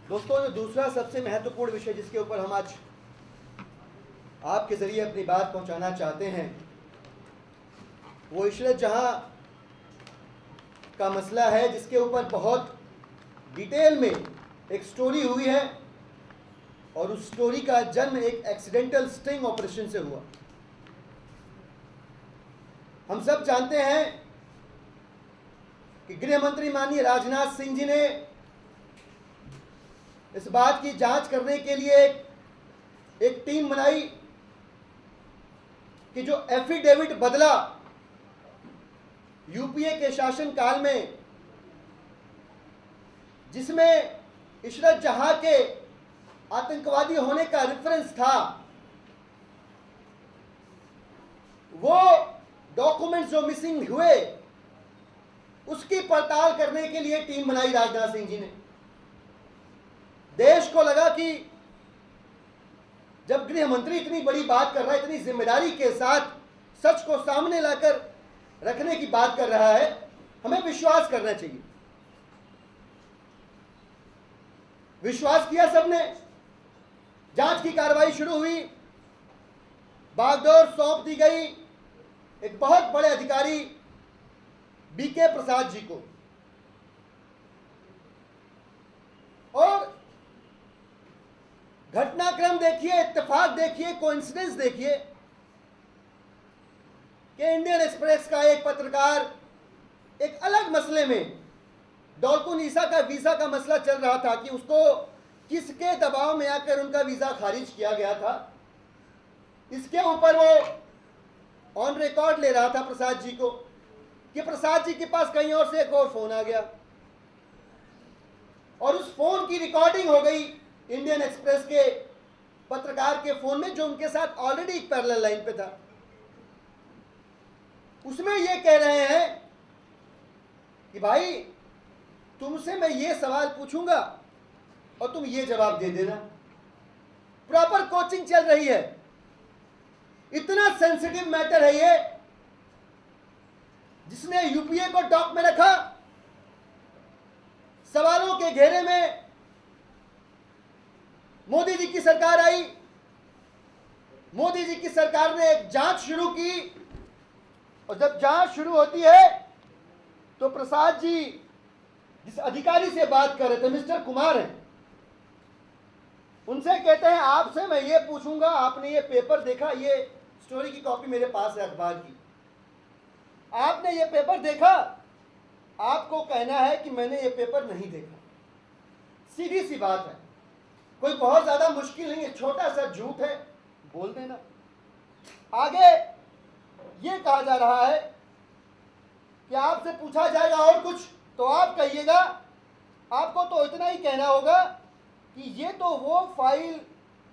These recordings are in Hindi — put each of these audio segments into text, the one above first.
दोस्तों, जो दूसरा सबसे महत्वपूर्ण विषय जिसके ऊपर हम आज आपके ज़रिए अपनी बात पहुंचाना चाहते हैं वो इशरत जहां का मसला है, जिसके ऊपर बहुत डिटेल में एक स्टोरी हुई है और उस स्टोरी का जन्म एक एक्सीडेंटल स्टिंग ऑपरेशन से हुआ। हम सब जानते हैं कि गृह मंत्री माननीय राजनाथ सिंह जी ने इस बात की जांच करने के लिए एक टीम बनाई कि जो एफिडेविट बदला यूपीए के शासनकाल में, जिसमें इशरत जहां के आतंकवादी होने का रेफरेंस था, वो डॉक्यूमेंट्स जो मिसिंग हुए उसकी पड़ताल करने के लिए टीम बनाई राजनाथ सिंह जी ने। देश को लगा कि जब गृह मंत्री इतनी बड़ी बात कर रहा है, इतनी जिम्मेदारी के साथ सच को सामने लाकर रखने की बात कर रहा है, हमें विश्वास करना चाहिए। विश्वास किया सबने, जांच की कार्रवाई शुरू हुई, बागडोर सौंप दी गई एक बहुत बड़े अधिकारी बीके प्रसाद जी को। और घटनाक्रम देखिए, इत्तेफाक देखिए, कोइंसिडेंस देखिए कि इंडियन एक्सप्रेस का एक पत्रकार एक अलग मसले में, डॉल्कुनिसा का वीजा का मसला चल रहा था कि उसको किसके दबाव में आकर उनका वीजा खारिज किया गया था, इसके ऊपर वो ऑन रिकॉर्ड ले रहा था प्रसाद जी को कि प्रसाद जी के पास कहीं और से एक और फोन आ गया और उस फोन की रिकॉर्डिंग हो गई इंडियन एक्सप्रेस के पत्रकार के फोन में, जो उनके साथ ऑलरेडी एक पैरेलल लाइन पे था। उसमें ये कह रहे हैं कि भाई तुमसे मैं ये सवाल पूछूंगा और तुम ये जवाब दे देना। प्रॉपर कोचिंग चल रही है, इतना सेंसिटिव मैटर है ये, जिसने यूपीए को टॉप में रखा। सवालों के घेरे में मोदी जी की सरकार आई, मोदी जी की सरकार ने एक जांच शुरू की और जब जांच शुरू होती है तो प्रसाद जी जिस अधिकारी से बात कर रहे थे, मिस्टर कुमार हैं, उनसे कहते हैं आपसे मैं ये पूछूंगा, आपने ये पेपर देखा, ये स्टोरी की कॉपी मेरे पास है अखबार की, आपने ये पेपर देखा? आपको कहना है कि मैंने ये पेपर नहीं देखा। सीधी सी बात है, कोई बहुत ज्यादा मुश्किल नहीं है, छोटा सा झूठ है, बोल देना। आगे ये कहा जा रहा है कि आपसे पूछा जाएगा और कुछ तो आप कहिएगा, आपको तो इतना ही कहना होगा कि ये तो वो फाइल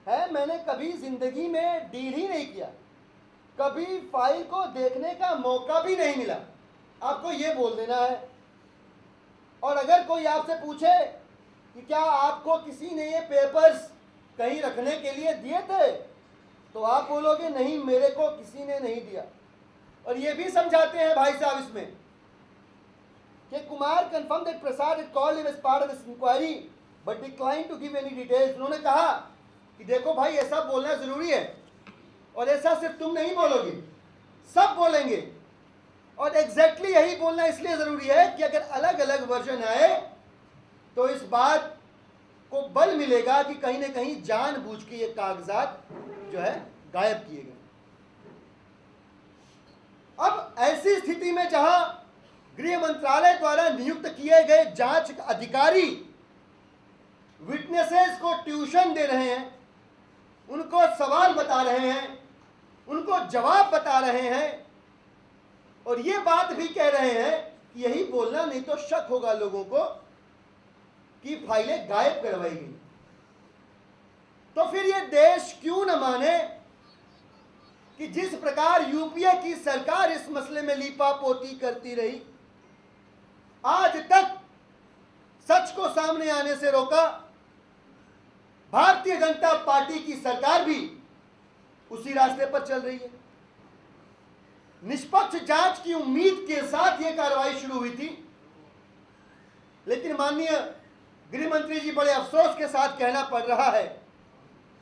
है, मैंने कभी जिंदगी में डील ही नहीं किया, कभी फाइल को देखने का मौका भी नहीं मिला, आपको ये बोल देना है। और अगर कोई आपसे पूछे कि क्या आपको किसी ने ये पेपर्स कहीं रखने के लिए दिए थे, तो आप बोलोगे नहीं, मेरे को किसी ने नहीं दिया। और ये भी समझाते हैं भाई साहब इसमें कि Kumar confirm that Prasad had called him as part of this inquiry but declined to give any details। उन्होंने कहा कि देखो भाई, ऐसा बोलना जरूरी है और ऐसा सिर्फ तुम नहीं बोलोगे, सब बोलेंगे। और एग्जैक्टली यही बोलना इसलिए जरूरी है कि अगर अलग अलग वर्जन आए तो इस बात को बल मिलेगा कि कहीं ना कहीं जानबूझ के ये कागजात जो है गायब किए गए। अब ऐसी स्थिति में जहां गृह मंत्रालय द्वारा नियुक्त किए गए जांच अधिकारी विटनेसेस को ट्यूशन दे रहे हैं, उनको सवाल बता रहे हैं, उनको जवाब बता रहे हैं और ये बात भी कह रहे हैं कि यही बोलना, नहीं तो शक होगा लोगों को कि फाइलें गायब करवाई गई, तो फिर ये देश क्यों न माने कि जिस प्रकार यूपीए की सरकार इस मसले में लीपापोती करती रही, आज तक सच को सामने आने से रोका, भारतीय जनता पार्टी की सरकार भी उसी रास्ते पर चल रही है। निष्पक्ष जांच की उम्मीद के साथ यह कार्रवाई शुरू हुई थी, लेकिन माननीय गृह मंत्री जी, बड़े अफसोस के साथ कहना पड़ रहा है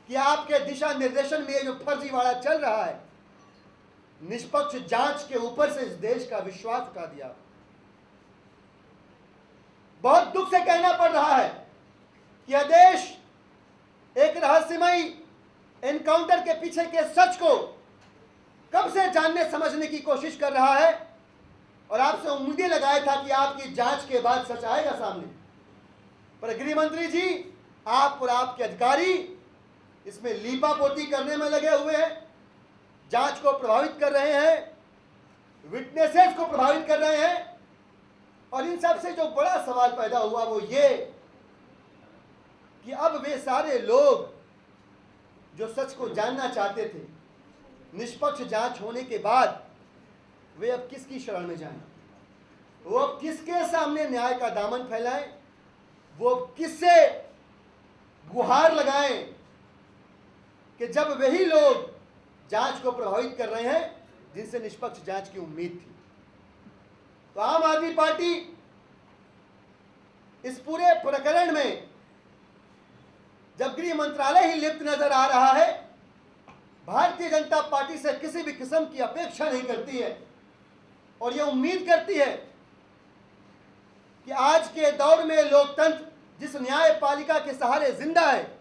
कि आपके दिशा निर्देशन में ये जो फर्जीवाड़ा चल रहा है, निष्पक्ष जांच के ऊपर से इस देश का विश्वास उठा दिया। बहुत दुख से कहना पड़ रहा है कि यह देश एक रहस्यमयी एनकाउंटर के पीछे के सच को कब से जानने समझने की कोशिश कर रहा है, और आपसे उम्मीदें लगाया था कि आपकी जांच के बाद सच आएगा सामने। पर गृह मंत्री जी, आप और आपके अधिकारी इसमें लीपापोती करने में लगे हुए हैं, जांच को प्रभावित कर रहे हैं, विटनेसेस को प्रभावित कर रहे हैं। और इन सब से जो बड़ा सवाल पैदा हुआ वो ये कि अब वे सारे लोग जो सच को जानना चाहते थे, निष्पक्ष जांच होने के बाद वे अब किसकी शरण में जाएं? वो अब किसके सामने न्याय का दामन फैलाएं? वो अब किससे गुहार लगाएं कि जब वही लोग जांच को प्रभावित कर रहे हैं जिनसे निष्पक्ष जांच की उम्मीद थी। तो आम आदमी पार्टी इस पूरे प्रकरण में जब गृह मंत्रालय ही लिप्त नजर आ रहा है, भारतीय जनता पार्टी से किसी भी किस्म की अपेक्षा नहीं करती है और यह उम्मीद करती है कि आज के दौर में लोकतंत्र जिस न्यायपालिका के सहारे जिंदा है,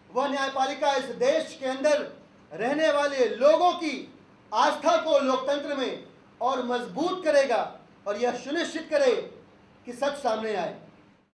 वह न्यायपालिका इस देश के अंदर रहने वाले लोगों की आस्था को लोकतंत्र में और मजबूत करेगा और यह सुनिश्चित करे कि सच सामने आए।